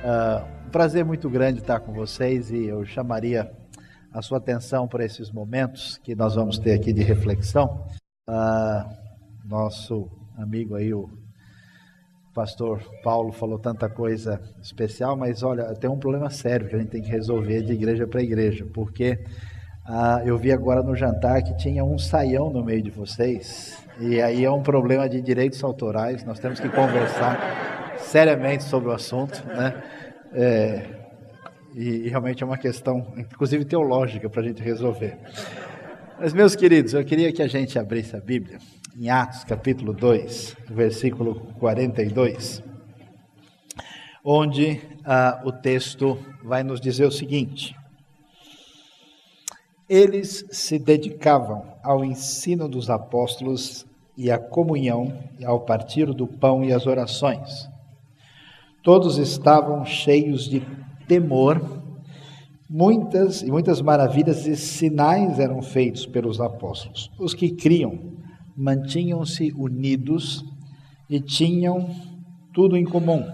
Um prazer muito grande estar com vocês e eu chamaria a sua atenção para esses momentos que nós vamos ter aqui de reflexão. Nosso amigo aí, o pastor Paulo, falou tanta coisa especial, mas olha, tem um problema sério que a gente tem que resolver de igreja para igreja, porque eu vi agora no jantar que tinha um saião no meio de vocês, e aí é um problema de direitos autorais, nós temos que conversar seriamente sobre o assunto, né? E realmente é uma questão, inclusive teológica, para a gente resolver. Mas, meus queridos, eu queria que a gente abrisse a Bíblia em Atos, capítulo 2, versículo 42, onde o texto vai nos dizer o seguinte: eles se dedicavam ao ensino dos apóstolos e à comunhão, ao partir do pão e às orações. Todos estavam cheios de temor, muitas maravilhas e sinais eram feitos pelos apóstolos. Os que criam mantinham-se unidos e tinham tudo em comum.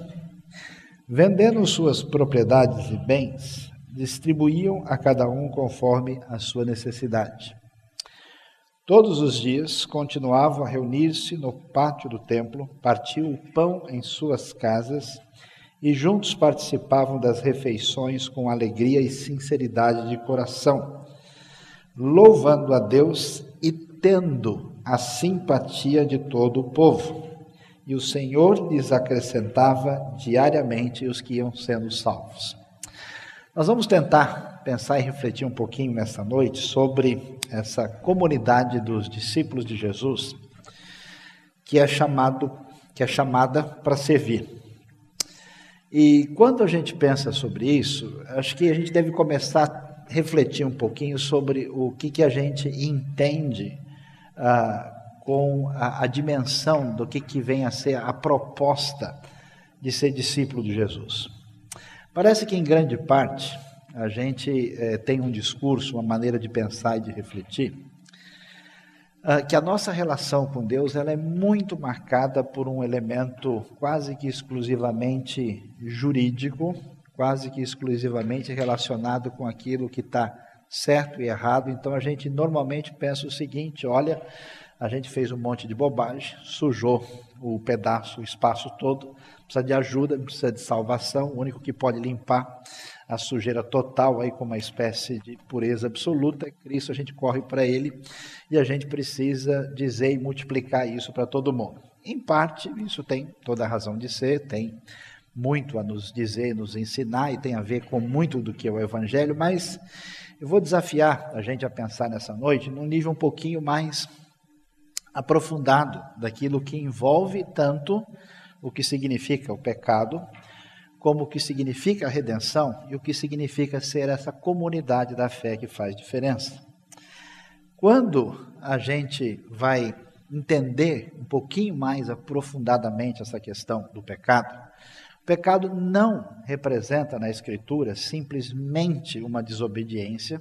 Vendendo suas propriedades e bens, distribuíam a cada um conforme a sua necessidade. Todos os dias continuavam a reunir-se no pátio do templo, partiam o pão em suas casas e juntos participavam das refeições com alegria e sinceridade de coração, louvando a Deus e tendo a simpatia de todo o povo. E o Senhor lhes acrescentava diariamente os que iam sendo salvos. Nós vamos tentar pensar e refletir um pouquinho nessa noite sobre essa comunidade dos discípulos de Jesus, que é chamada para servir. E quando a gente pensa sobre isso, acho que a gente deve começar a refletir um pouquinho sobre o que a gente entende com a dimensão do que vem a ser a proposta de ser discípulo de Jesus. Parece que, em grande parte, a gente tem um discurso, uma maneira de pensar e de refletir, que a nossa relação com Deus ela é muito marcada por um elemento quase que exclusivamente jurídico, quase que exclusivamente relacionado com aquilo que está certo e errado. Então a gente normalmente pensa o seguinte: olha, a gente fez um monte de bobagem, sujou o espaço todo, precisa de ajuda, precisa de salvação. O único que pode limpar a sujeira total aí com uma espécie de pureza absoluta é Cristo. A gente corre para Ele e a gente precisa dizer e multiplicar isso para todo mundo. Em parte, isso tem toda a razão de ser, tem muito a nos dizer e nos ensinar e tem a ver com muito do que é o Evangelho, mas eu vou desafiar a gente a pensar nessa noite num nível um pouquinho mais aprofundado daquilo que envolve tanto o que significa o pecado, como o que significa a redenção e o que significa ser essa comunidade da fé que faz diferença. Quando a gente vai entender um pouquinho mais aprofundadamente essa questão do pecado, o pecado não representa na Escritura simplesmente uma desobediência,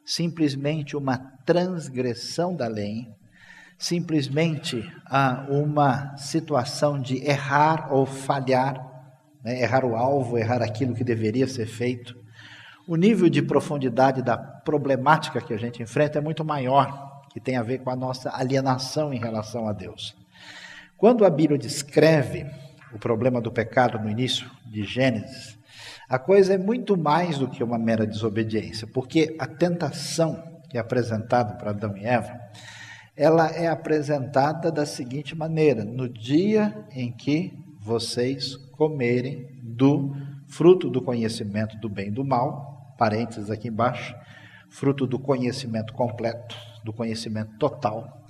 simplesmente uma transgressão da lei, simplesmente uma situação de errar ou falhar, né? Errar o alvo, errar aquilo que deveria ser feito. O nível de profundidade da problemática que a gente enfrenta é muito maior, que tem a ver com a nossa alienação em relação a Deus. Quando a Bíblia descreve o problema do pecado no início de Gênesis, a coisa é muito mais do que uma mera desobediência, porque a tentação que é apresentada para Adão e Eva, ela é apresentada da seguinte maneira: no dia em que vocês comerem do fruto do conhecimento do bem e do mal, parênteses aqui embaixo, fruto do conhecimento completo, do conhecimento total,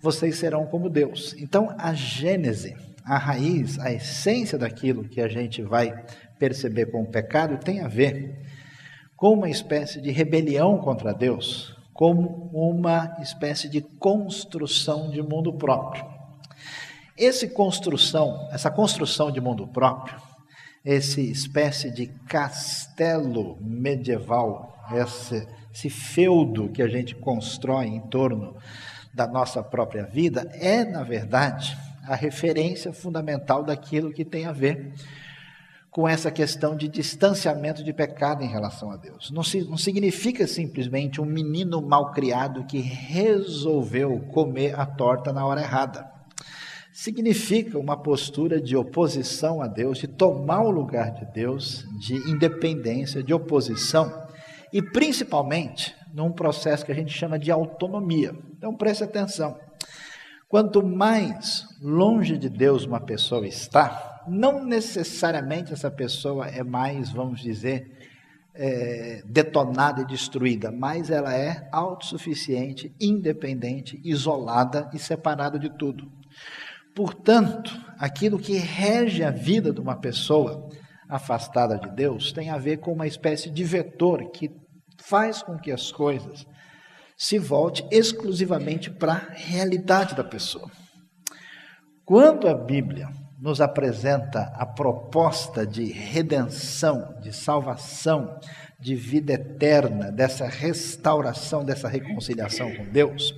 vocês serão como Deus. Então, a gênese, a raiz, a essência daquilo que a gente vai perceber com o pecado tem a ver com uma espécie de rebelião contra Deus, como uma espécie de construção de mundo próprio. Essa construção de mundo próprio, essa espécie de castelo medieval, esse feudo que a gente constrói em torno da nossa própria vida, é, na verdade, a referência fundamental daquilo que tem a ver com essa questão de distanciamento de pecado em relação a Deus. Não significa simplesmente um menino malcriado que resolveu comer a torta na hora errada. Significa uma postura de oposição a Deus, de tomar o lugar de Deus, de independência, de oposição, e principalmente num processo que a gente chama de autonomia. Então preste atenção. Quanto mais longe de Deus uma pessoa está, não necessariamente essa pessoa é mais, vamos dizer, detonada e destruída, mas ela é autossuficiente, independente, isolada e separada de tudo. Portanto, aquilo que rege a vida de uma pessoa afastada de Deus tem a ver com uma espécie de vetor que faz com que as coisas se volte exclusivamente para a realidade da pessoa. Quando a Bíblia nos apresenta a proposta de redenção, de salvação, de vida eterna, dessa restauração, dessa reconciliação com Deus,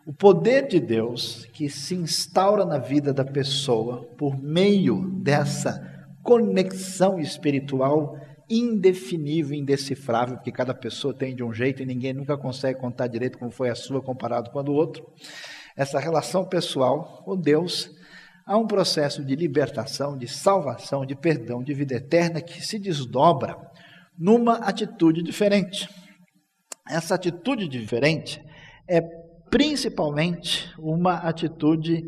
o poder de Deus que se instaura na vida da pessoa por meio dessa conexão espiritual indefinível, indecifrável, porque cada pessoa tem de um jeito e ninguém nunca consegue contar direito como foi a sua comparado com a do outro. Essa relação pessoal com Deus, há um processo de libertação, de salvação, de perdão, de vida eterna que se desdobra numa atitude diferente. Essa atitude diferente é principalmente uma atitude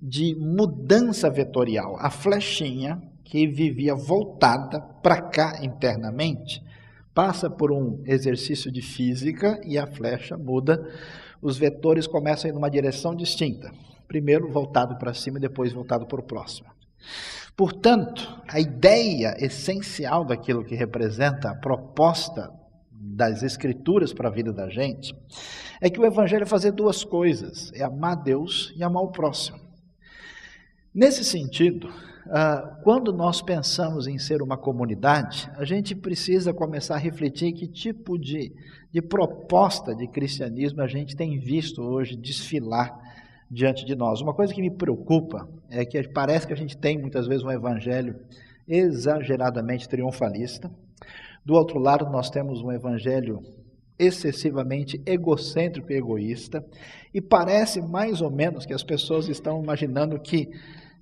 de mudança vetorial. A flechinha que vivia voltada para cá internamente, passa por um exercício de física e a flecha muda, os vetores começam a ir numa direção distinta, primeiro voltado para cima e depois voltado para o próximo. Portanto, a ideia essencial daquilo que representa a proposta das Escrituras para a vida da gente, é que o Evangelho é fazer duas coisas, é amar Deus e amar o próximo. Nesse sentido, quando nós pensamos em ser uma comunidade, a gente precisa começar a refletir que tipo de proposta de cristianismo a gente tem visto hoje desfilar diante de nós. Uma coisa que me preocupa é que parece que a gente tem muitas vezes um evangelho exageradamente triunfalista. Do outro lado, nós temos um evangelho excessivamente egocêntrico e egoísta, e parece mais ou menos que as pessoas estão imaginando que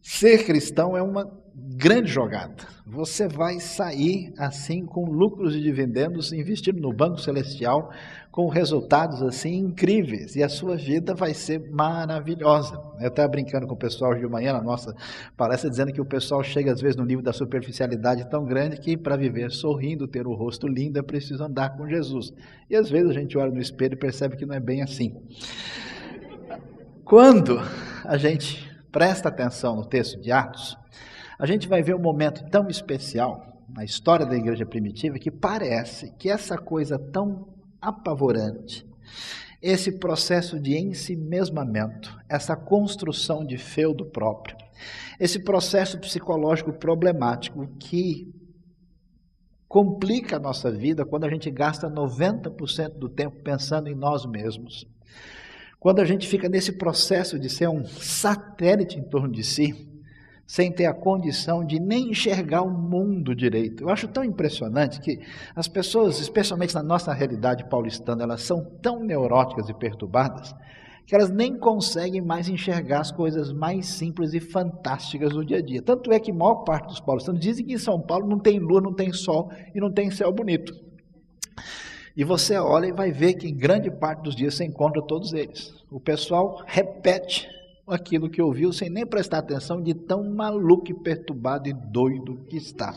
ser cristão é uma grande jogada. Você vai sair assim com lucros e dividendos investindo no Banco Celestial com resultados assim incríveis e a sua vida vai ser maravilhosa. Eu estava brincando com o pessoal de manhã na nossa palestra dizendo que o pessoal chega às vezes no nível da superficialidade tão grande que para viver sorrindo, ter o rosto lindo é preciso andar com Jesus. E às vezes a gente olha no espelho e percebe que não é bem assim. Quando a gente presta atenção no texto de Atos, a gente vai ver um momento tão especial na história da igreja primitiva que parece que essa coisa tão apavorante, esse processo de ensimesmamento, essa construção de feudo próprio, esse processo psicológico problemático que complica a nossa vida quando a gente gasta 90% do tempo pensando em nós mesmos. Quando a gente fica nesse processo de ser um satélite em torno de si, sem ter a condição de nem enxergar o mundo direito. Eu acho tão impressionante que as pessoas, especialmente na nossa realidade paulistana, elas são tão neuróticas e perturbadas, que elas nem conseguem mais enxergar as coisas mais simples e fantásticas do dia a dia. Tanto é que a maior parte dos paulistanos dizem que em São Paulo não tem lua, não tem sol e não tem céu bonito. E você olha e vai ver que em grande parte dos dias você encontra todos eles. O pessoal repete aquilo que ouviu sem nem prestar atenção de tão maluco e perturbado e doido que está.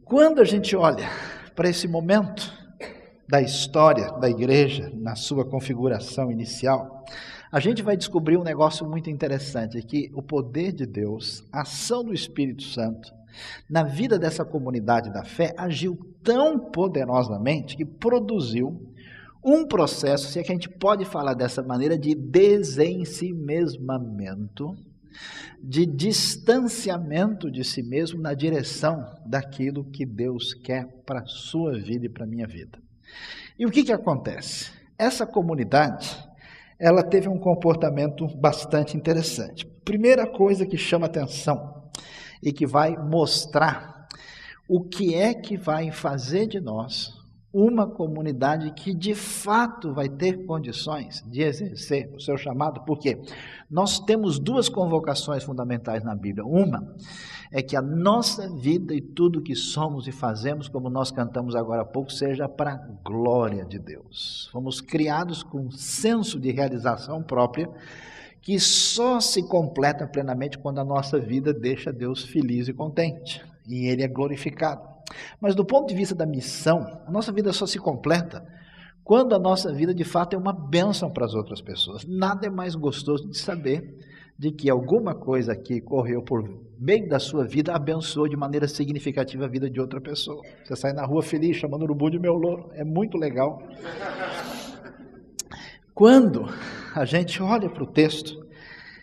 Quando a gente olha para esse momento da história da igreja, na sua configuração inicial, a gente vai descobrir um negócio muito interessante, que o poder de Deus, a ação do Espírito Santo, na vida dessa comunidade da fé, agiu tão poderosamente que produziu um processo, se é que a gente pode falar dessa maneira, de desensimesmamento, de distanciamento de si mesmo na direção daquilo que Deus quer para a sua vida e para a minha vida. E o que acontece? Essa comunidade, ela teve um comportamento bastante interessante. Primeira coisa que chama atenção e que vai mostrar o que é que vai fazer de nós uma comunidade que de fato vai ter condições de exercer o seu chamado, porque nós temos duas convocações fundamentais na Bíblia. Uma é que a nossa vida e tudo que somos e fazemos, como nós cantamos agora há pouco, seja para a glória de Deus. Fomos criados com um senso de realização própria que só se completa plenamente quando a nossa vida deixa Deus feliz e contente, e Ele é glorificado. Mas do ponto de vista da missão, a nossa vida só se completa quando a nossa vida de fato é uma bênção para as outras pessoas. Nada é mais gostoso de saber de que alguma coisa que correu por meio da sua vida abençoou de maneira significativa a vida de outra pessoa. Você sai na rua feliz, chamando o urubu de meu louro, é muito legal. Quando a gente olha para o texto,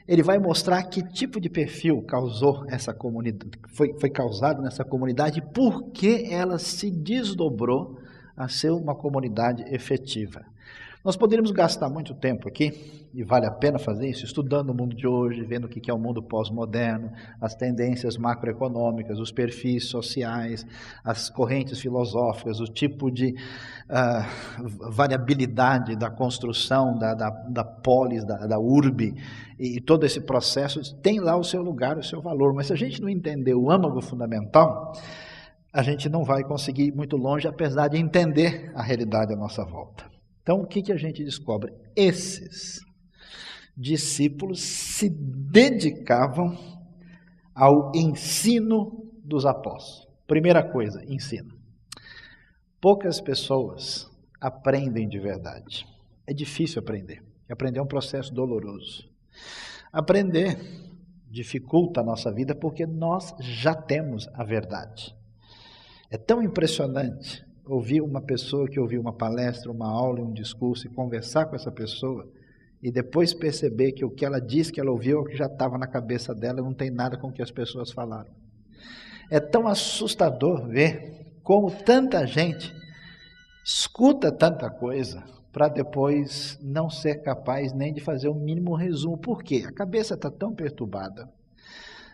ele vai mostrar que tipo de perfil causou essa comunidade, foi causado nessa comunidade e por que ela se desdobrou a ser uma comunidade efetiva. Nós poderíamos gastar muito tempo aqui, e vale a pena fazer isso, estudando o mundo de hoje, vendo o que é o mundo pós-moderno, as tendências macroeconômicas, os perfis sociais, as correntes filosóficas, o tipo de variabilidade da construção da polis, da urbe, e todo esse processo tem lá o seu lugar, o seu valor. Mas se a gente não entender o âmago fundamental, a gente não vai conseguir ir muito longe, apesar de entender a realidade à nossa volta. Então, o que a gente descobre? Esses discípulos se dedicavam ao ensino dos apóstolos. Primeira coisa, ensino. Poucas pessoas aprendem de verdade. É difícil aprender. Aprender é um processo doloroso. Aprender dificulta a nossa vida porque nós já temos a verdade. É tão impressionante ouvir uma pessoa que ouviu uma palestra, uma aula, um discurso e conversar com essa pessoa e depois perceber que o que ela disse que ela ouviu é o que já estava na cabeça dela, não tem nada com o que as pessoas falaram. É tão assustador ver como tanta gente escuta tanta coisa para depois não ser capaz nem de fazer o mínimo resumo. Por quê? A cabeça está tão perturbada,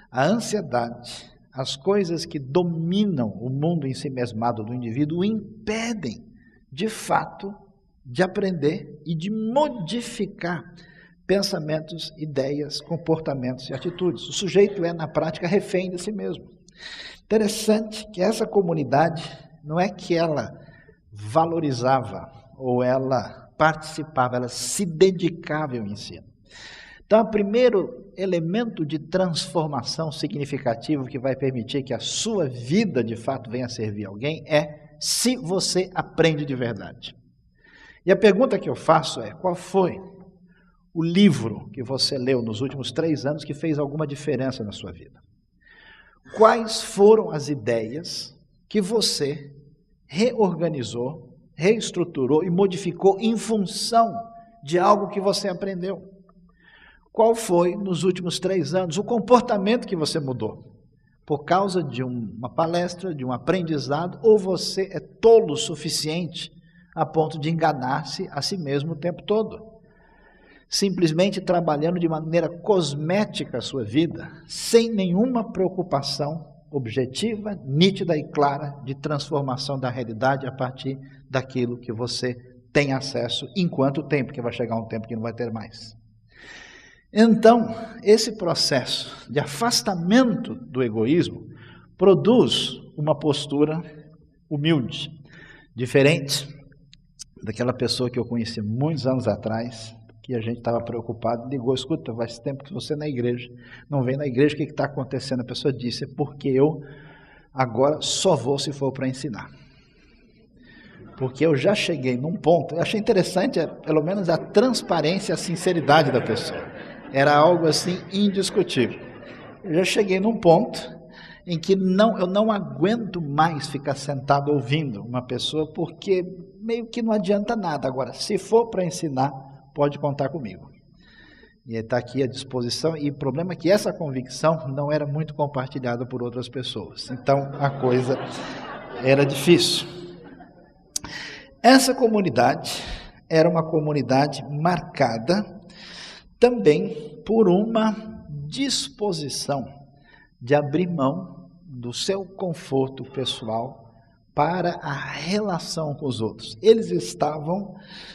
a ansiedade, as coisas que dominam o mundo ensimesmado do indivíduo o impedem, de fato, de aprender e de modificar pensamentos, ideias, comportamentos e atitudes. O sujeito é, na prática, refém de si mesmo. Interessante que essa comunidade, não é que ela valorizava ou ela participava, ela se dedicava ao ensino. Então, o primeiro elemento de transformação significativo que vai permitir que a sua vida, de fato, venha a servir alguém é se você aprende de verdade. E a pergunta que eu faço é, qual foi o livro que você leu nos últimos 3 anos que fez alguma diferença na sua vida? Quais foram as ideias que você reorganizou, reestruturou e modificou em função de algo que você aprendeu? Qual foi, nos últimos 3 anos, o comportamento que você mudou? Por causa de uma palestra, de um aprendizado, ou você é tolo o suficiente a ponto de enganar-se a si mesmo o tempo todo? Simplesmente trabalhando de maneira cosmética a sua vida, sem nenhuma preocupação objetiva, nítida e clara de transformação da realidade a partir daquilo que você tem acesso enquanto tem, porque vai chegar um tempo que não vai ter mais. Então, esse processo de afastamento do egoísmo produz uma postura humilde, diferente daquela pessoa que eu conheci muitos anos atrás, que a gente estava preocupado, ligou, escuta, faz tempo que você na igreja, não vem na igreja, o que está acontecendo? A pessoa disse, é porque eu agora só vou se for para ensinar. Porque eu já cheguei num ponto, eu achei interessante, pelo menos a transparência, a sinceridade da pessoa. Era algo assim indiscutível. Eu já cheguei num ponto em que eu não aguento mais ficar sentado ouvindo uma pessoa, porque meio que não adianta nada. Agora, se for para ensinar, pode contar comigo. E está aqui à disposição, e o problema é que essa convicção não era muito compartilhada por outras pessoas. Então, a coisa era difícil. Essa comunidade era uma comunidade marcada também por uma disposição de abrir mão do seu conforto pessoal para a relação com os outros. Eles estavam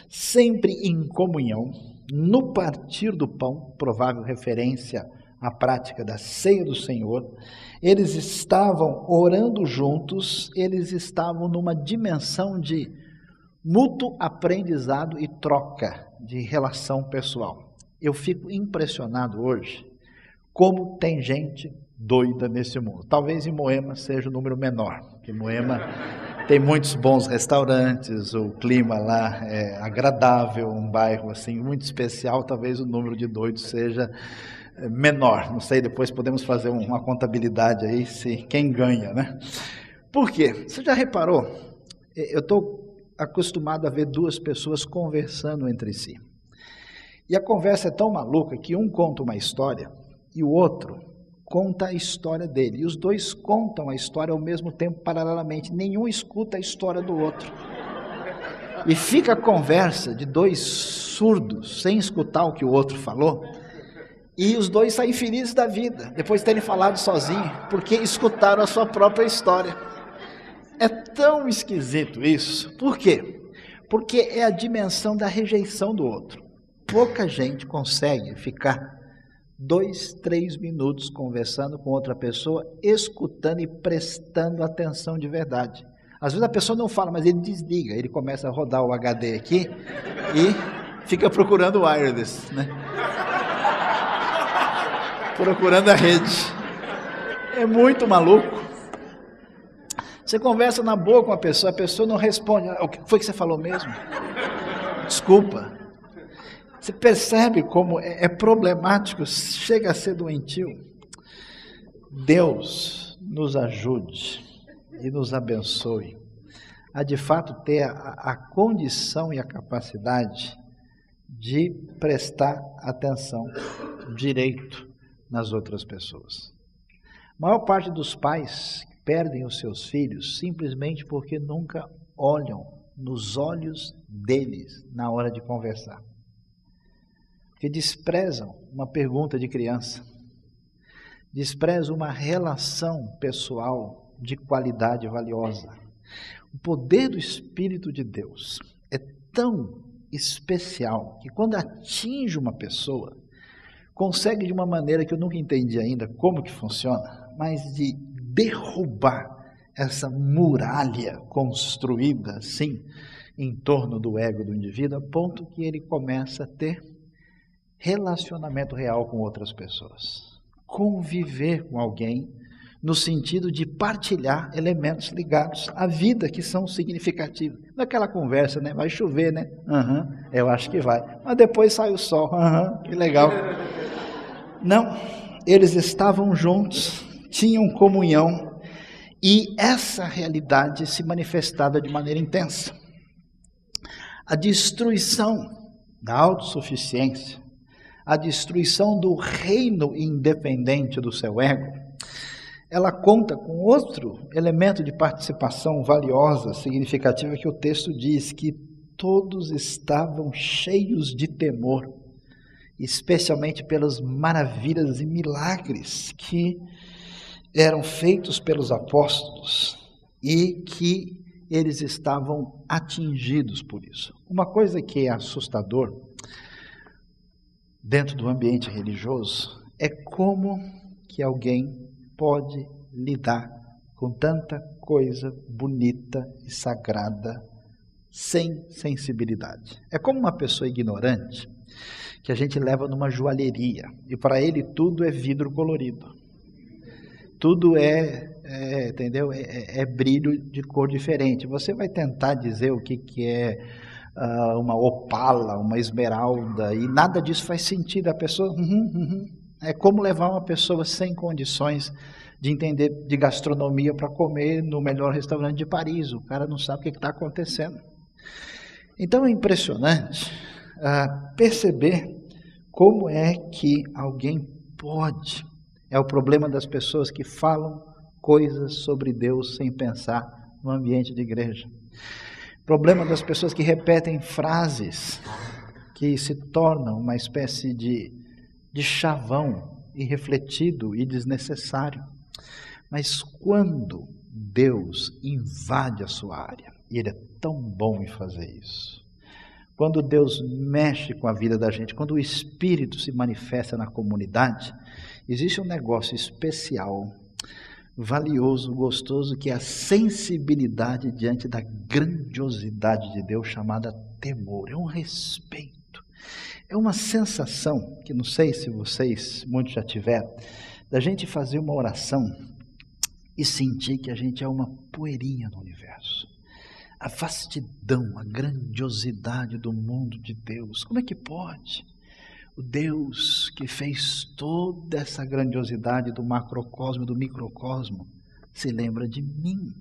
sempre em comunhão, no partir do pão, provável referência à prática da ceia do Senhor. Eles estavam orando juntos, eles estavam numa dimensão de mútuo aprendizado e troca de relação pessoal. Eu fico impressionado hoje como tem gente doida nesse mundo. Talvez em Moema seja o número menor, porque Moema tem muitos bons restaurantes, o clima lá é agradável, um bairro assim muito especial, talvez o número de doidos seja menor. Não sei, depois podemos fazer uma contabilidade aí, se quem ganha, né? Por quê? Você já reparou? Eu estou acostumado a ver duas pessoas conversando entre si. E a conversa é tão maluca que um conta uma história e o outro conta a história dele. E os dois contam a história ao mesmo tempo, paralelamente. Nenhum escuta a história do outro. E fica a conversa de dois surdos, sem escutar o que o outro falou. E os dois saem felizes da vida, depois de terem falado sozinhos, porque escutaram a sua própria história. É tão esquisito isso. Por quê? Porque é a dimensão da rejeição do outro. Pouca gente consegue ficar 2, 3 minutos conversando com outra pessoa, escutando e prestando atenção de verdade. Às vezes a pessoa não fala, mas ele desliga, ele começa a rodar o HD aqui e fica procurando o wireless, né? Procurando a rede. É muito maluco. Você conversa na boa com a pessoa não responde. O que foi que você falou mesmo? Desculpa. Você percebe como é problemático, chega a ser doentio. Deus nos ajude e nos abençoe a de fato ter a condição e a capacidade de prestar atenção direito nas outras pessoas. A maior parte dos pais perdem os seus filhos simplesmente porque nunca olham nos olhos deles na hora de conversar. Porque desprezam uma pergunta de criança, desprezam uma relação pessoal de qualidade valiosa. O poder do Espírito de Deus é tão especial que quando atinge uma pessoa, consegue de uma maneira que eu nunca entendi ainda como que funciona, mas de derrubar essa muralha construída assim em torno do ego do indivíduo, a ponto que ele começa a ter relacionamento real com outras pessoas, conviver com alguém no sentido de partilhar elementos ligados à vida que são significativos. Naquela conversa, né? Vai chover, né? Eu acho que vai. Mas depois sai o sol. Que legal. Não, eles estavam juntos, tinham comunhão e essa realidade se manifestava de maneira intensa. A destruição da autossuficiência, a destruição do reino independente do seu ego, ela conta com outro elemento de participação valiosa, significativa, que o texto diz que todos estavam cheios de temor, especialmente pelas maravilhas e milagres que eram feitos pelos apóstolos e que eles estavam atingidos por isso. Uma coisa que é assustador dentro do ambiente religioso é como que alguém pode lidar com tanta coisa bonita e sagrada sem sensibilidade. É como uma pessoa ignorante que a gente leva numa joalheria e para ele tudo é vidro colorido. Tudo entendeu? É brilho de cor diferente. Você vai tentar dizer o que é uma opala, uma esmeralda, e nada disso faz sentido. A pessoa... É como levar uma pessoa sem condições de entender de gastronomia para comer no melhor restaurante de Paris. O cara não sabe o que está acontecendo. Então é impressionante perceber como é que alguém pode. É o problema das pessoas que falam coisas sobre Deus sem pensar no ambiente de igreja. Problema das pessoas que repetem frases que se tornam uma espécie de chavão irrefletido e desnecessário. Mas quando Deus invade a sua área, e Ele é tão bom em fazer isso, quando Deus mexe com a vida da gente, quando o Espírito se manifesta na comunidade, existe um negócio especial, valioso, gostoso, que é a sensibilidade diante da grandiosidade de Deus, chamada temor. É um respeito, é uma sensação, que não sei se vocês, muitos já tiveram, da gente fazer uma oração e sentir que a gente é uma poeirinha no universo. A vastidão, a grandiosidade do mundo de Deus. Como é que pode? O Deus que fez toda essa grandiosidade do macrocosmo e do microcosmo se lembra de mim.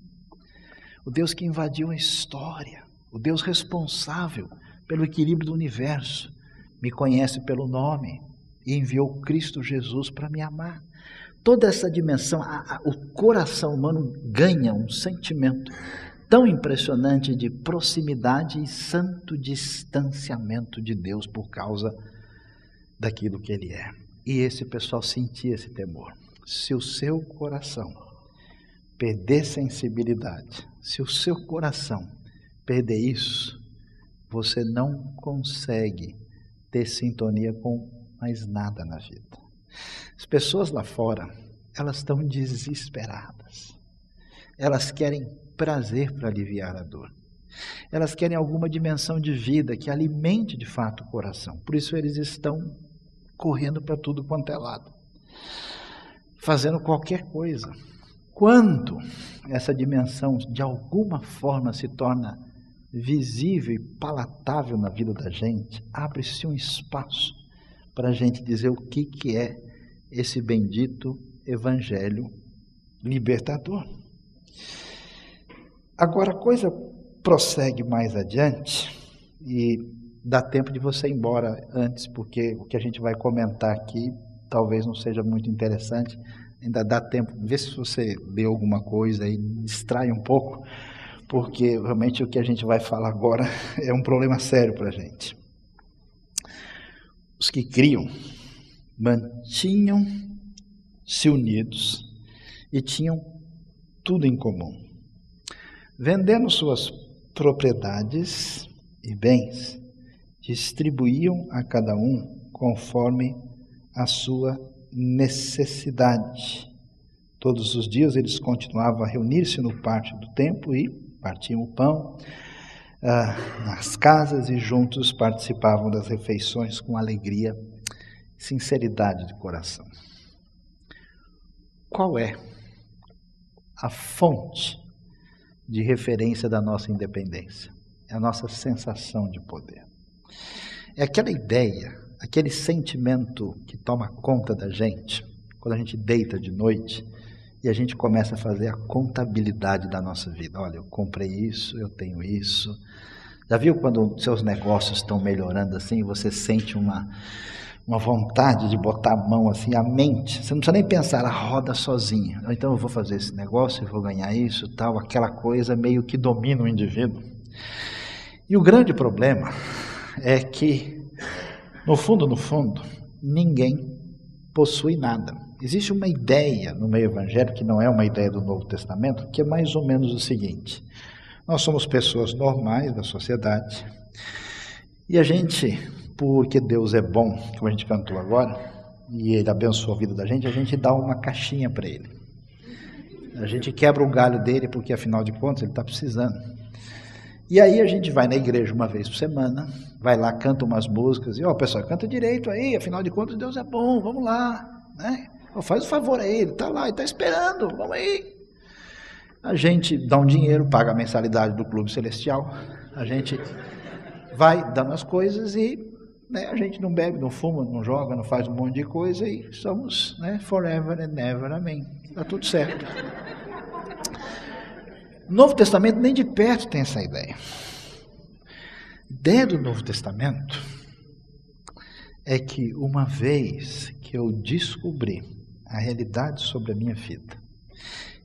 O Deus que invadiu a história, o Deus responsável pelo equilíbrio do universo, me conhece pelo nome e enviou Cristo Jesus para me amar. Toda essa dimensão, o coração humano ganha um sentimento tão impressionante de proximidade e santo distanciamento de Deus por causa daquilo que Ele é. E esse pessoal sentia esse temor. Se o seu coração perder sensibilidade, se o seu coração perder isso, você não consegue ter sintonia com mais nada na vida. As pessoas lá fora, elas estão desesperadas. Elas querem prazer para aliviar a dor. Elas querem alguma dimensão de vida que alimente de fato o coração. Por isso eles estão correndo para tudo quanto é lado, fazendo qualquer coisa. Quando essa dimensão de alguma forma se torna visível e palatável na vida da gente, abre-se um espaço para a gente dizer o que é esse bendito evangelho libertador. Agora a coisa prossegue mais adiante e dá tempo de você ir embora antes, porque o que a gente vai comentar aqui talvez não seja muito interessante. Ainda dá tempo, vê se você lê alguma coisa e distrai um pouco, porque realmente o que a gente vai falar agora é um problema sério para a gente. Os que criam mantinham-se unidos e tinham tudo em comum. Vendendo suas propriedades e bens, distribuíam a cada um conforme a sua necessidade. Todos os dias eles continuavam a reunir-se no pátio do templo e partiam o pão nas casas e juntos participavam das refeições com alegria e sinceridade de coração. Qual é a fonte de referência da nossa independência? É a nossa sensação de poder. É aquela ideia, aquele sentimento que toma conta da gente, quando a gente deita de noite e a gente começa a fazer a contabilidade da nossa vida. Olha, eu comprei isso, eu tenho isso. Já viu quando seus negócios estão melhorando assim, você sente uma vontade de botar a mão assim, a mente, você não precisa nem pensar, ela roda sozinha. Então eu vou fazer esse negócio, eu vou ganhar isso, tal, aquela coisa meio que domina o indivíduo. E o grande problema é que, no fundo, ninguém possui nada. Existe uma ideia no meio evangélico, que não é uma ideia do Novo Testamento, que é mais ou menos o seguinte: nós somos pessoas normais da sociedade, e a gente, porque Deus é bom, como a gente cantou agora, e Ele abençoa a vida da gente, a gente dá uma caixinha para Ele. A gente quebra o galho dele, porque afinal de contas Ele está precisando. E aí a gente vai na igreja uma vez por semana, vai lá, canta umas músicas, e pessoal, canta direito aí, afinal de contas Deus é bom, vamos lá, né? Faz o favor a Ele, está lá, Ele está esperando, vamos aí. A gente dá um dinheiro, paga a mensalidade do Clube Celestial, a gente vai dando as coisas e a gente não bebe, não fuma, não joga, não faz um monte de coisa e somos forever and ever, amém. Está tudo certo. O Novo Testamento nem de perto tem essa ideia. A ideia do Novo Testamento é que uma vez que eu descobri a realidade sobre a minha vida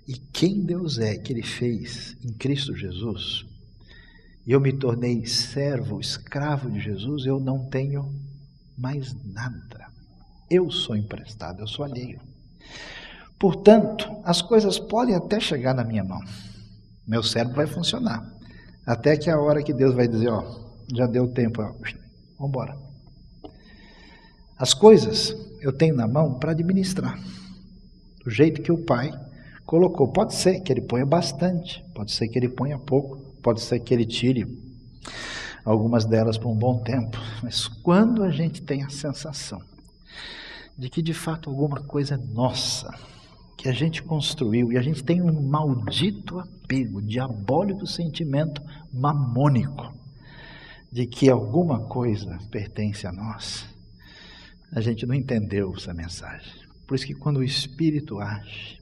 e quem Deus é que Ele fez em Cristo Jesus, e eu me tornei servo, escravo de Jesus, eu não tenho mais nada. Eu sou emprestado, eu sou alheio. Portanto, as coisas podem até chegar na minha mão. Meu cérebro vai funcionar. Até que a hora que Deus vai dizer, ó, já deu tempo, vamos embora. As coisas eu tenho na mão para administrar. Do jeito que o Pai colocou. Pode ser que Ele ponha bastante, pode ser que Ele ponha pouco, pode ser que Ele tire algumas delas por um bom tempo. Mas quando a gente tem a sensação de que de fato alguma coisa é nossa, que a gente construiu, e a gente tem um maldito apego, diabólico sentimento mamônico, de que alguma coisa pertence a nós, a gente não entendeu essa mensagem. Por isso que quando o Espírito age,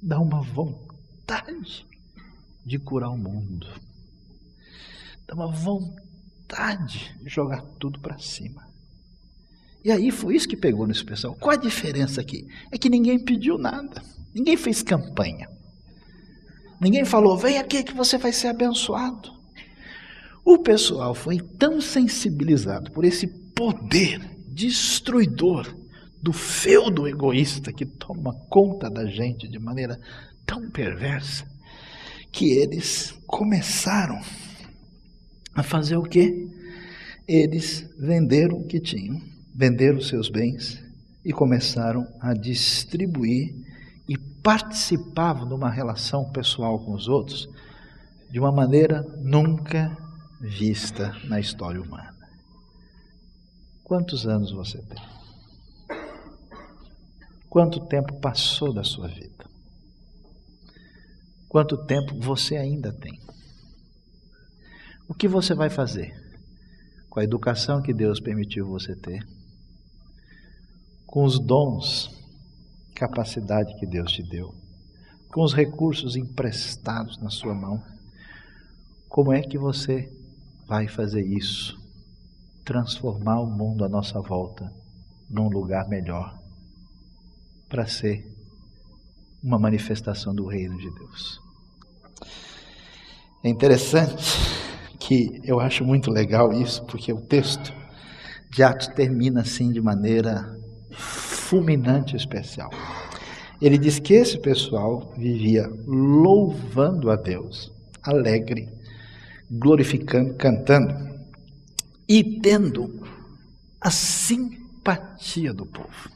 dá uma vontade de curar o mundo. Dá uma vontade de jogar tudo para cima. E aí foi isso que pegou nesse pessoal. Qual a diferença aqui? É que ninguém pediu nada. Ninguém fez campanha. Ninguém falou, vem aqui que você vai ser abençoado. O pessoal foi tão sensibilizado por esse poder destruidor do feudo egoísta que toma conta da gente de maneira tão perversa, que eles começaram a fazer o quê? Eles venderam o que tinham, venderam os seus bens e começaram a distribuir e participavam de uma relação pessoal com os outros de uma maneira nunca vista na história humana. Quantos anos você tem? Quanto tempo passou da sua vida? Quanto tempo você ainda tem? O que você vai fazer com a educação que Deus permitiu você ter? Com os dons, capacidade que Deus te deu? Com os recursos emprestados na sua mão? Como é que você vai fazer isso? Transformar o mundo à nossa volta num lugar melhor, para ser uma manifestação do reino de Deus. É interessante que eu acho muito legal isso, porque o texto de Atos termina assim de maneira fulminante e especial. Ele diz que esse pessoal vivia louvando a Deus, alegre, glorificando, cantando e tendo a simpatia do povo.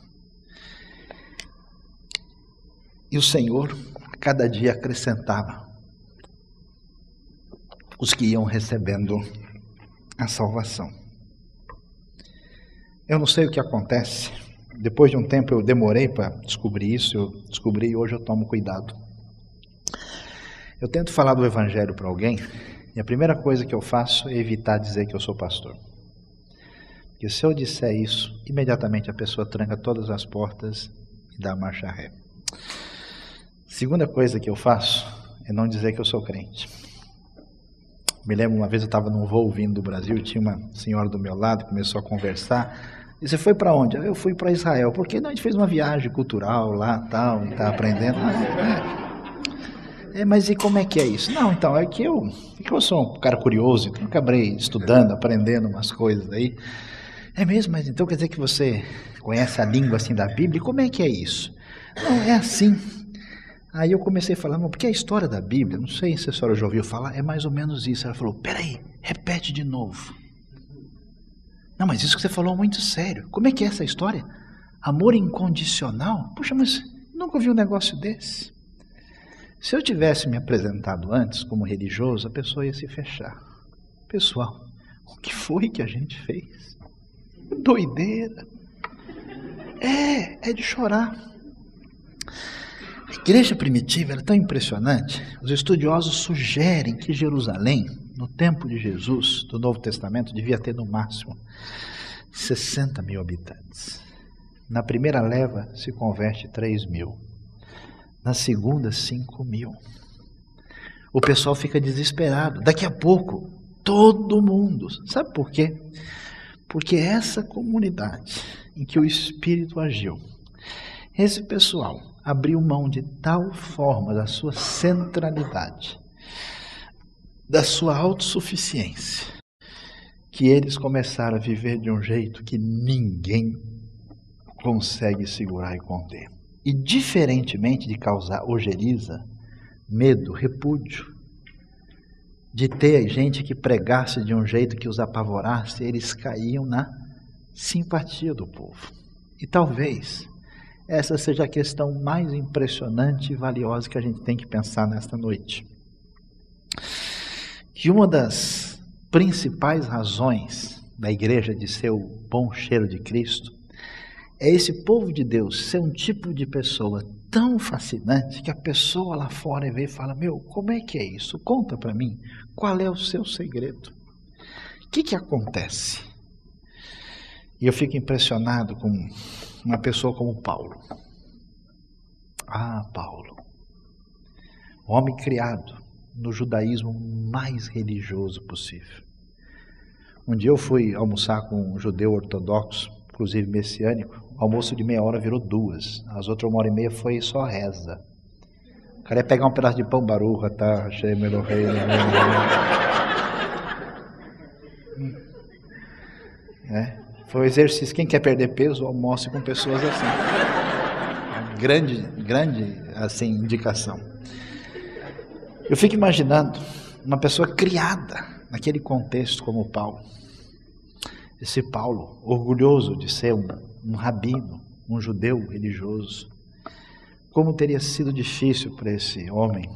E o Senhor, a cada dia, acrescentava os que iam recebendo a salvação. Eu não sei o que acontece. Depois de um tempo eu demorei para descobrir isso, eu descobri e hoje eu tomo cuidado. Eu tento falar do Evangelho para alguém e a primeira coisa que eu faço é evitar dizer que eu sou pastor. Porque se eu disser isso, imediatamente a pessoa tranca todas as portas e dá marcha ré. Segunda coisa que eu faço é não dizer que eu sou crente. Me lembro uma vez eu estava num voo vindo do Brasil e tinha uma senhora do meu lado, começou a conversar. E você foi para onde? Eu fui para Israel. Por que não? A gente fez uma viagem cultural lá, tal, e está aprendendo. Mas e como é que é isso? Não, então, é que eu sou um cara curioso, então eu acabei estudando, aprendendo umas coisas aí. É mesmo? Mas então quer dizer que você conhece a língua assim da Bíblia? E como é que é isso? Não, é assim. Aí eu comecei a falar, porque a história da Bíblia, não sei se a senhora já ouviu falar, é mais ou menos isso. Ela falou, peraí, repete de novo. Não, mas isso que você falou é muito sério. Como é que é essa história? Amor incondicional? Puxa, mas nunca ouvi um negócio desse. Se eu tivesse me apresentado antes como religioso, a pessoa ia se fechar. Pessoal, o que foi que a gente fez? Doideira. É de chorar. A igreja primitiva era tão impressionante. Os estudiosos sugerem que Jerusalém, no tempo de Jesus, do Novo Testamento, devia ter no máximo 60 mil habitantes. Na primeira leva se converte 3 mil. Na segunda, 5 mil. O pessoal fica desesperado. Daqui a pouco, todo mundo. Sabe por quê? Porque essa comunidade em que o Espírito agiu, esse pessoal abriu mão de tal forma da sua centralidade, da sua autossuficiência, que eles começaram a viver de um jeito que ninguém consegue segurar e conter. E diferentemente de causar ojeriza, medo, repúdio, de ter gente que pregasse de um jeito que os apavorasse, eles caíam na simpatia do povo. E talvez essa seja a questão mais impressionante e valiosa que a gente tem que pensar nesta noite. Que uma das principais razões da igreja de ser o bom cheiro de Cristo é esse povo de Deus ser um tipo de pessoa tão fascinante que a pessoa lá fora vê e fala: meu, como é que é isso? Conta para mim, qual é o seu segredo? O que acontece? E eu fico impressionado com uma pessoa como Paulo. Paulo, homem criado no judaísmo mais religioso possível. Um dia eu fui almoçar com um judeu ortodoxo, inclusive messiânico. O almoço de meia hora virou 2. As outras 1h30 foi só reza. O cara ia pegar um pedaço de pão baruja, tá? Achei meu rei. Foi um exercício. Quem quer perder peso, almoce com pessoas assim. Grande assim, indicação. Eu fico imaginando uma pessoa criada naquele contexto como Paulo. Esse Paulo, orgulhoso de ser um rabino, um judeu religioso. Como teria sido difícil para esse homem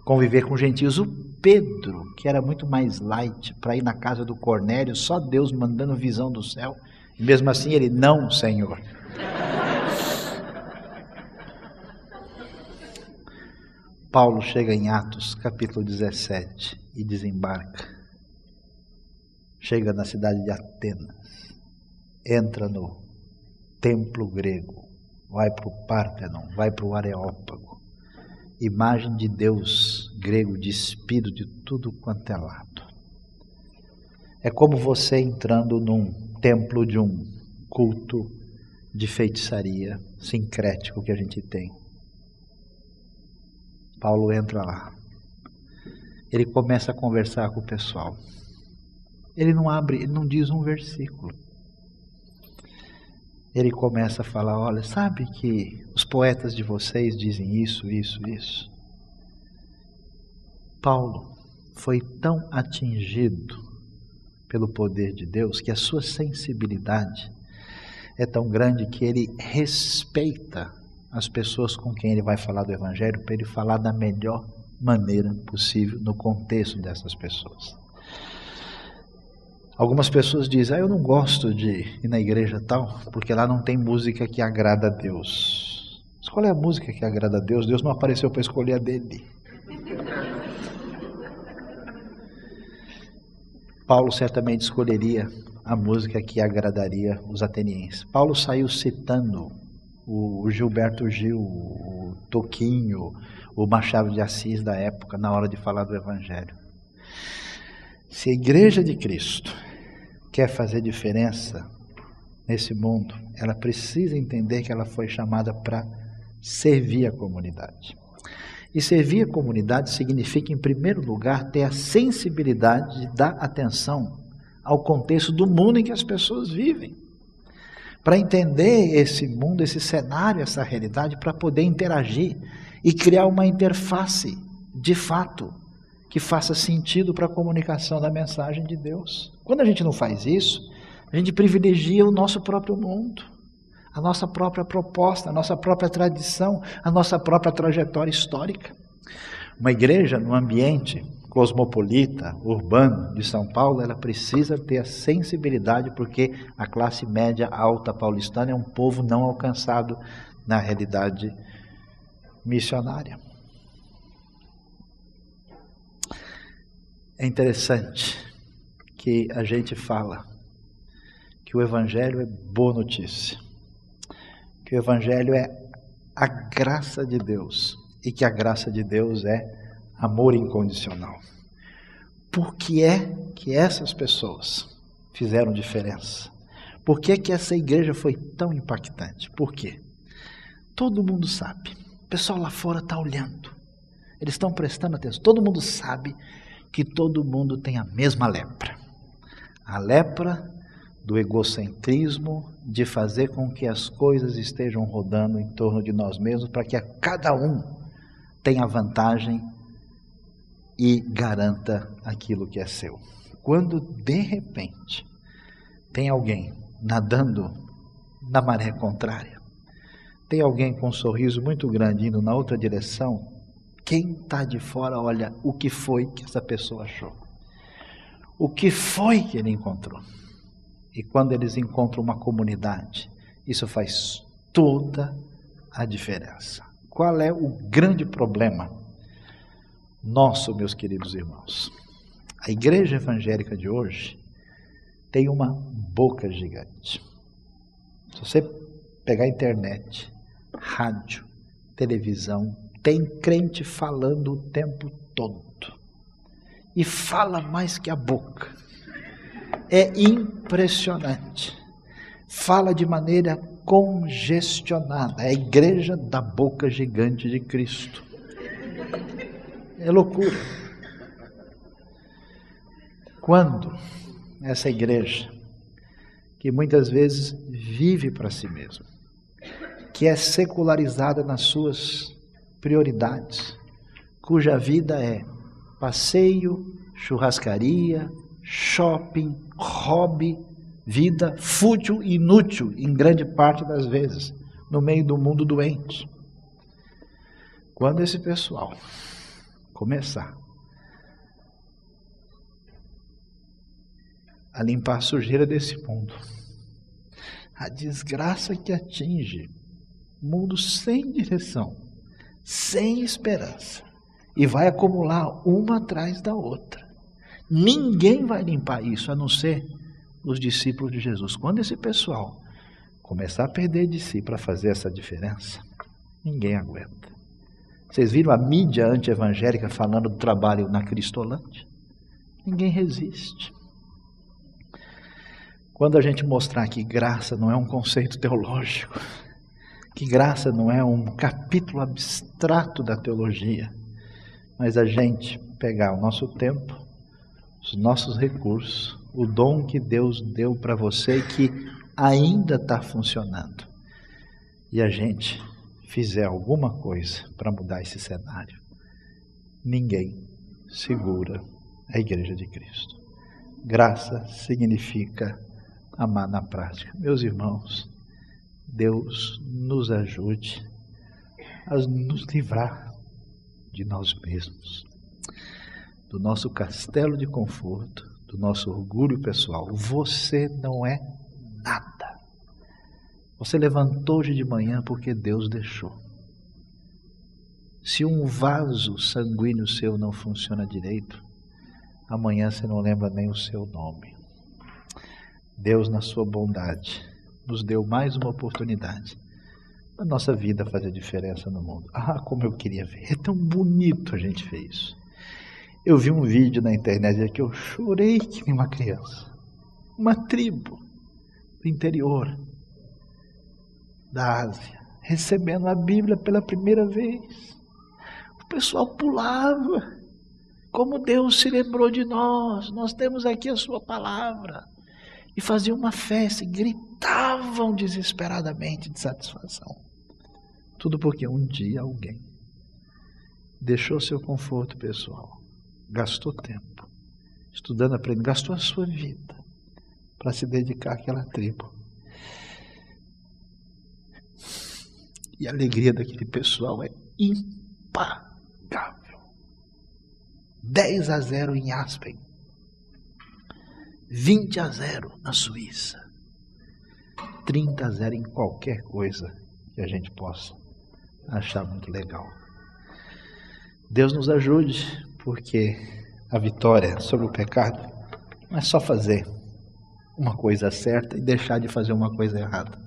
conviver com gentios. O Pedro, que era muito mais light, para ir na casa do Cornélio, só Deus mandando visão do céu. E mesmo assim ele: não, Senhor. Paulo chega em Atos, capítulo 17, e desembarca. Chega na cidade de Atenas, entra no templo grego, vai para o Pártenon, vai para o Areópago, imagem de Deus grego despido de tudo quanto é lado. É como você entrando num templo de um culto de feitiçaria sincrético que a gente tem. Paulo entra lá, ele começa a conversar com o pessoal. Ele não diz um versículo. Ele começa a falar: olha, sabe que os poetas de vocês dizem isso, isso, isso. Paulo foi tão atingido pelo poder de Deus que a sua sensibilidade é tão grande que ele respeita as pessoas com quem ele vai falar do Evangelho, para ele falar da melhor maneira possível no contexto dessas pessoas. Algumas pessoas dizem: eu não gosto de ir na igreja tal, porque lá não tem música que agrada a Deus. Mas qual é a música que agrada a Deus? Deus não apareceu para escolher a dele. Paulo certamente escolheria a música que agradaria os atenienses. Paulo saiu citando o Gilberto Gil, o Toquinho, o Machado de Assis da época, na hora de falar do Evangelho. Se a igreja de Cristo quer fazer diferença nesse mundo, ela precisa entender que ela foi chamada para servir a comunidade. E servir a comunidade significa, em primeiro lugar, ter a sensibilidade de dar atenção ao contexto do mundo em que as pessoas vivem. Para entender esse mundo, esse cenário, essa realidade, para poder interagir e criar uma interface, de fato, que faça sentido para a comunicação da mensagem de Deus. Quando a gente não faz isso, a gente privilegia o nosso próprio mundo, a nossa própria proposta, a nossa própria tradição, a nossa própria trajetória histórica. Uma igreja num ambiente cosmopolita, urbano de São Paulo, ela precisa ter a sensibilidade, porque a classe média alta paulistana é um povo não alcançado na realidade missionária. É interessante que a gente fala que o Evangelho é boa notícia, que o Evangelho é a graça de Deus e que a graça de Deus é amor incondicional. Por que é que essas pessoas fizeram diferença? Por que é que essa igreja foi tão impactante? Por quê? Todo mundo sabe, o pessoal lá fora está olhando, eles estão prestando atenção, todo mundo sabe que todo mundo tem a mesma lepra. A lepra do egocentrismo, de fazer com que as coisas estejam rodando em torno de nós mesmos, para que a cada um tenha vantagem e garanta aquilo que é seu. Quando de repente tem alguém nadando na maré contrária, tem alguém com um sorriso muito grande indo na outra direção, quem está de fora olha o que foi que essa pessoa achou, o que foi que ele encontrou. E quando eles encontram uma comunidade, isso faz toda a diferença. Qual é o grande problema nosso, meus queridos irmãos? A igreja evangélica de hoje tem uma boca gigante. Se você pegar a internet, rádio, televisão, tem crente falando o tempo todo. E fala mais que a boca. É impressionante. Fala de maneira congestionada. É a igreja da boca gigante de Cristo. É loucura. Quando essa igreja, que muitas vezes vive para si mesma, que é secularizada nas suas prioridades, cuja vida é passeio, churrascaria, shopping, hobby, vida fútil e inútil em grande parte das vezes, no meio do mundo doente. Quando esse pessoal começar a limpar a sujeira desse mundo, a desgraça que atinge o mundo sem direção, sem esperança, e vai acumular uma atrás da outra. Ninguém vai limpar isso, a não ser os discípulos de Jesus. Quando esse pessoal começar a perder de si para fazer essa diferença, ninguém aguenta. Vocês viram a mídia anti-evangélica falando do trabalho na Cristolândia? Ninguém resiste. Quando a gente mostrar que graça não é um conceito teológico, que graça não é um capítulo abstrato da teologia, mas a gente pegar o nosso tempo, os nossos recursos, o dom que Deus deu para você que ainda está funcionando, e a gente fizer alguma coisa para mudar esse cenário, ninguém segura a Igreja de Cristo. Graça significa amar na prática. Meus irmãos, Deus nos ajude a nos livrar de nós mesmos, do nosso castelo de conforto, do nosso orgulho pessoal. Você não é nada. Você levantou hoje de manhã porque Deus deixou. Se um vaso sanguíneo seu não funciona direito, amanhã você não lembra nem o seu nome. Deus, na sua bondade, nos deu mais uma oportunidade da nossa vida fazer diferença no mundo. Ah, como eu queria ver. É tão bonito a gente ver isso. Eu vi um vídeo na internet que eu chorei que nem uma criança. Uma tribo do interior da Ásia, recebendo a Bíblia pela primeira vez. O pessoal pulava. Como Deus se lembrou de nós. Nós temos aqui a sua palavra. E faziam uma festa, e gritavam desesperadamente de satisfação. Tudo porque um dia alguém deixou seu conforto pessoal, gastou tempo, estudando, aprendendo, gastou a sua vida para se dedicar àquela tribo. E a alegria daquele pessoal é impagável. 10-0 em Aspen. 20-0 na Suíça, 30-0 em qualquer coisa que a gente possa achar muito legal. Deus nos ajude, porque a vitória sobre o pecado não é só fazer uma coisa certa e deixar de fazer uma coisa errada.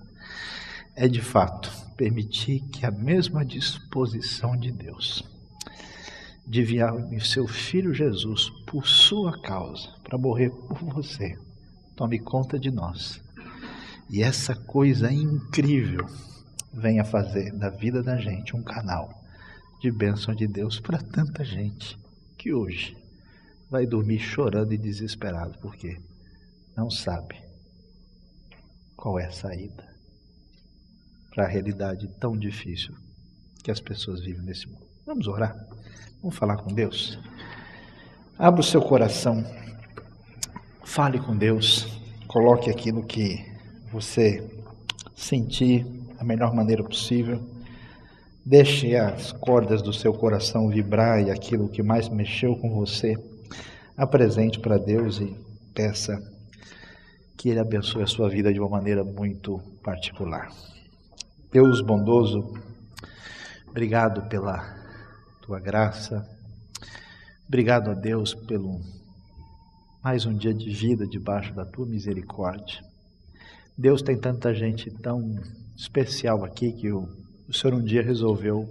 É de fato permitir que a mesma disposição de Deus de enviar o seu Filho Jesus por sua causa, para morrer por você, tome conta de nós. E essa coisa incrível venha fazer da vida da gente um canal de bênção de Deus para tanta gente que hoje vai dormir chorando e desesperado, porque não sabe qual é a saída para a realidade tão difícil que as pessoas vivem nesse mundo. Vamos orar? Vamos falar com Deus? Abra o seu coração, fale com Deus, coloque aquilo que você sentir da melhor maneira possível. Deixe as cordas do seu coração vibrar e aquilo que mais mexeu com você, apresente para Deus e peça que Ele abençoe a sua vida de uma maneira muito particular. Deus bondoso, obrigado pela Tua graça, obrigado a Deus pelo mais um dia de vida debaixo da Tua misericórdia. Deus, tem tanta gente tão especial aqui que o Senhor um dia resolveu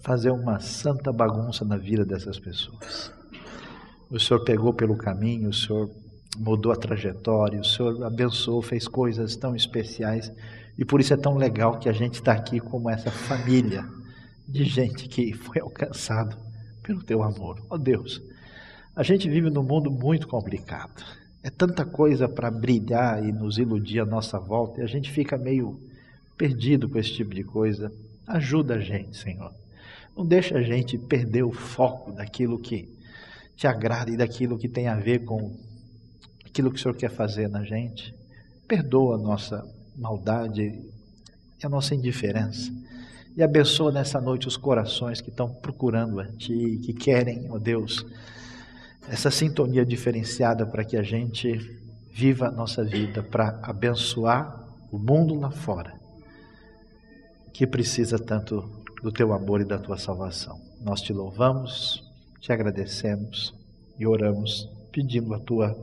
fazer uma santa bagunça na vida dessas pessoas. O Senhor pegou pelo caminho, o Senhor mudou a trajetória, o Senhor abençoou, fez coisas tão especiais, e por isso é tão legal que a gente está aqui como essa família de gente que foi alcançado pelo Teu amor. Ó Deus, a gente vive num mundo muito complicado, é tanta coisa para brilhar e nos iludir à nossa volta, e a gente fica meio perdido com esse tipo de coisa. Ajuda a gente, Senhor. Não deixa a gente perder o foco daquilo que Te agrada e daquilo que tem a ver com aquilo que o Senhor quer fazer na gente. Perdoa a nossa maldade e a nossa indiferença. E abençoa nessa noite os corações que estão procurando a Ti, que querem, ó Deus, essa sintonia diferenciada para que a gente viva a nossa vida para abençoar o mundo lá fora, que precisa tanto do Teu amor e da Tua salvação. Nós Te louvamos, Te agradecemos e oramos pedindo a Tua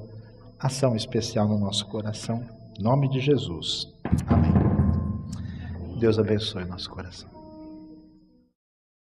ação especial no nosso coração. Em nome de Jesus. Amém. Deus abençoe nosso coração.